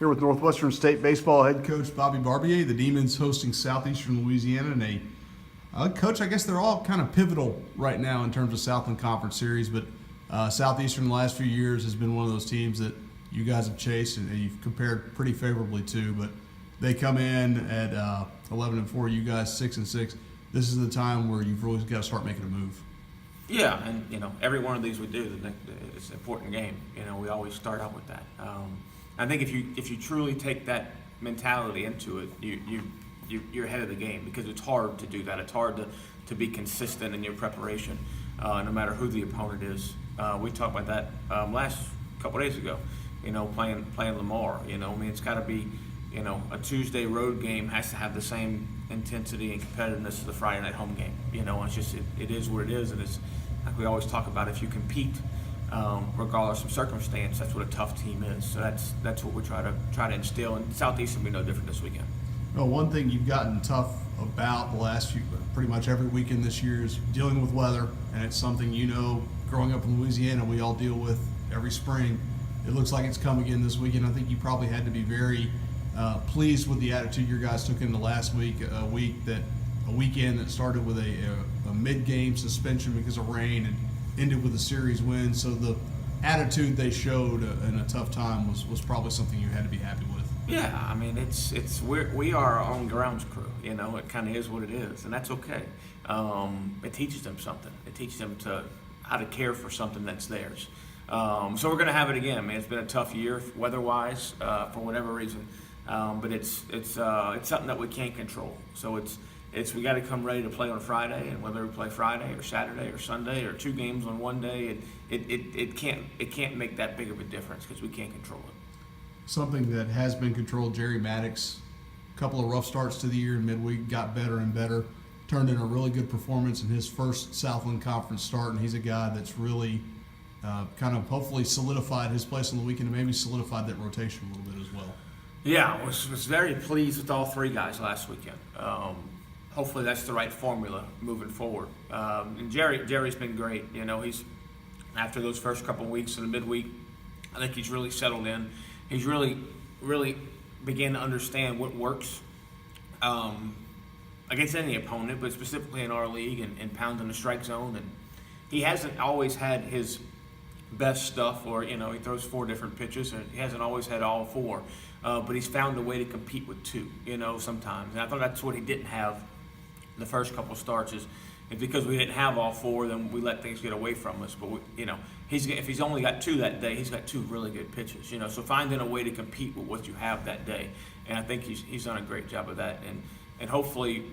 Here with Northwestern State baseball head coach Bobby Barbier. The Demons hosting Southeastern Louisiana, and coach, I guess they're all kind of pivotal right now in terms of Southland Conference Series, but Southeastern the last few years has been one of those teams that you guys have chased and you've compared pretty favorably to, but they come in at 11-4, you guys 6-6. This is the time where you've really got to start making a move. Yeah, and every one of these we do, it's an important game. We always start out with that. I think if you truly take that mentality into it, you're ahead of the game, because it's hard to do that. It's hard to be consistent in your preparation, no matter who the opponent is. We talked about that last couple days ago. Playing Lamar. It's got to be, a Tuesday road game has to have the same intensity and competitiveness as the Friday night home game. It's just it is what it is, and it's like we always talk about. If you compete, regardless of circumstance, that's what a tough team is. So that's what we try to instill. And Southeastern will be no different this weekend. Well, one thing you've gotten tough about the last pretty much every weekend this year is dealing with weather, and it's something growing up in Louisiana we all deal with every spring. It looks like it's come again this weekend. I think you probably had to be very pleased with the attitude your guys took into last week, a weekend that started with a mid-game suspension because of rain and ended with a series win. So the attitude they showed in a tough time was probably something you had to be happy with. Yeah, we are our own grounds crew. It kind of is what it is, and that's okay. It teaches them something. It teaches them how to care for something that's theirs. So we're going to have it again. It's been a tough year weather-wise for whatever reason, but it's something that we can't control. So we got to come ready to play on Friday, and whether we play Friday or Saturday or Sunday or two games on one day, it can't make that big of a difference because we can't control it. Something that has been controlled, Jerry Maddox, a couple of rough starts to the year in midweek, got better and better, turned in a really good performance in his first Southland Conference start, and he's a guy that's really kind of hopefully solidified his place on the weekend and maybe solidified that rotation a little bit as well. Yeah, I was very pleased with all three guys last weekend. Hopefully that's the right formula moving forward. And Jerry's been great. He's, after those first couple of weeks in the midweek, I think he's really settled in. He's really began to understand what works against any opponent, but specifically in our league, and pounding the strike zone. And he hasn't always had his best stuff, or he throws 4 different pitches, and he hasn't always had all 4, but he's found a way to compete with 2 sometimes, and I thought that's what he didn't have the first couple starts. Is because we didn't have all 4, then we let things get away from us. But if he's only got 2 that day, he's got 2 really good pitches. So finding a way to compete with what you have that day, and I think he's done a great job of that. And hopefully,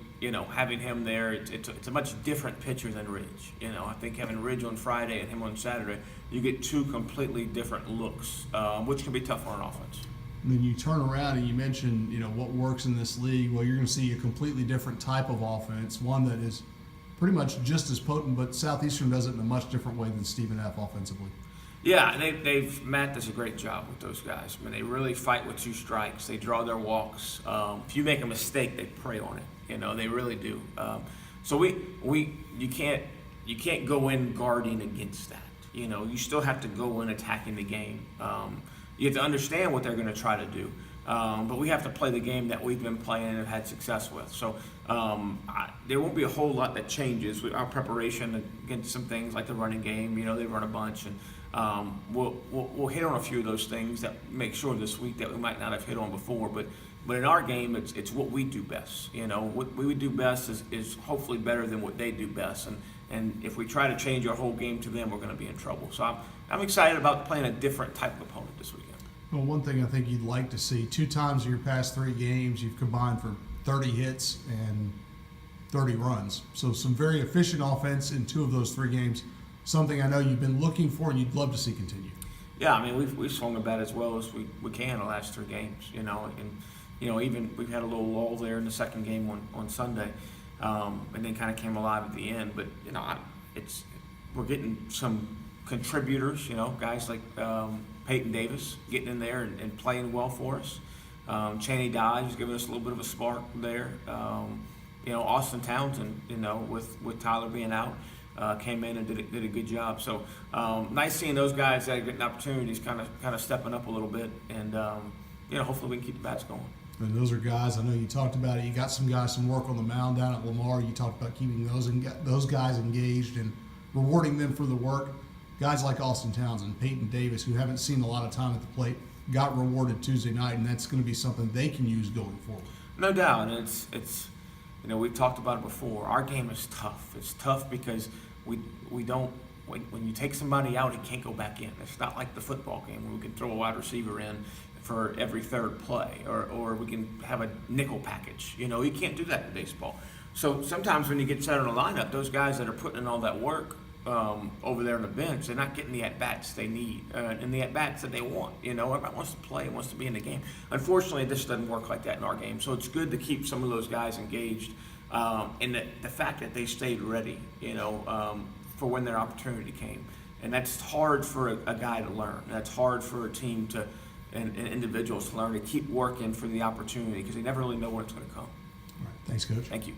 having him there, it's a much different pitcher than Ridge. I think having Ridge on Friday and him on Saturday, you get 2 completely different looks, which can be tough on an offense. And then you turn around and you mention, what works in this league. Well, you're going to see a completely different type of offense, one that is pretty much just as potent, but Southeastern does it in a much different way than Stephen F. offensively. Yeah, Matt does a great job with those guys. They really fight with 2 strikes. They draw their walks. If you make a mistake, they prey on it. They really do. So you can't go in guarding against that. You still have to go in attacking the game. You have to understand what they're going to try to do. But we have to play the game that we've been playing and have had success with. So there won't be a whole lot that changes with our preparation against some things like the running game. They run a bunch, and we'll hit on a few of those things that make sure this week that we might not have hit on before. But in our game, it's what we do best. What we do best is hopefully better than what they do best. And if we try to change our whole game to them, we're going to be in trouble. So I'm excited about playing a different type of opponent this weekend. Well, one thing I think you'd like to see, 2 times in your past 3 games, you've combined for 30 hits and 30 runs. So some very efficient offense in 2 of those 3 games, something I know you've been looking for and you'd love to see continue. Yeah, we've swung the bat as well as we can the last 3 games, and even we've had a little lull there in the second game on Sunday, and then kind of came alive at the end. But we're getting some contributors, guys like Peyton Davis getting in there and playing well for us. Chaney Dodge is giving us a little bit of a spark there. Austin Townsend, with Tyler being out, came in and did a good job. So nice seeing those guys that are getting opportunities, kind of stepping up a little bit. And hopefully we can keep the bats going. And those are guys, I know you talked about it. You got some guys, some work on the mound down at Lamar. You talked about keeping those guys engaged and rewarding them for the work. Guys like Austin Townsend, Peyton Davis, who haven't seen a lot of time at the plate, got rewarded Tuesday night, and that's going to be something they can use going forward. No doubt, and it's we've talked about it before. Our game is tough. It's tough because we don't. When you take somebody out, he can't go back in. It's not like the football game where we can throw a wide receiver in for every third play, or we can have a nickel package. You can't do that in baseball. So sometimes when you get set on a lineup, those guys that are putting in all that work over there on the bench, they're not getting the at-bats they need and the at-bats that they want. Everybody wants to play, wants to be in the game. Unfortunately, this doesn't work like that in our game. So it's good to keep some of those guys engaged, and the fact that they stayed ready, for when their opportunity came. And that's hard for a guy to learn. That's hard for a team and individuals to learn, to keep working for the opportunity, because they never really know when it's going to come. All right. Thanks, Coach. Thank you.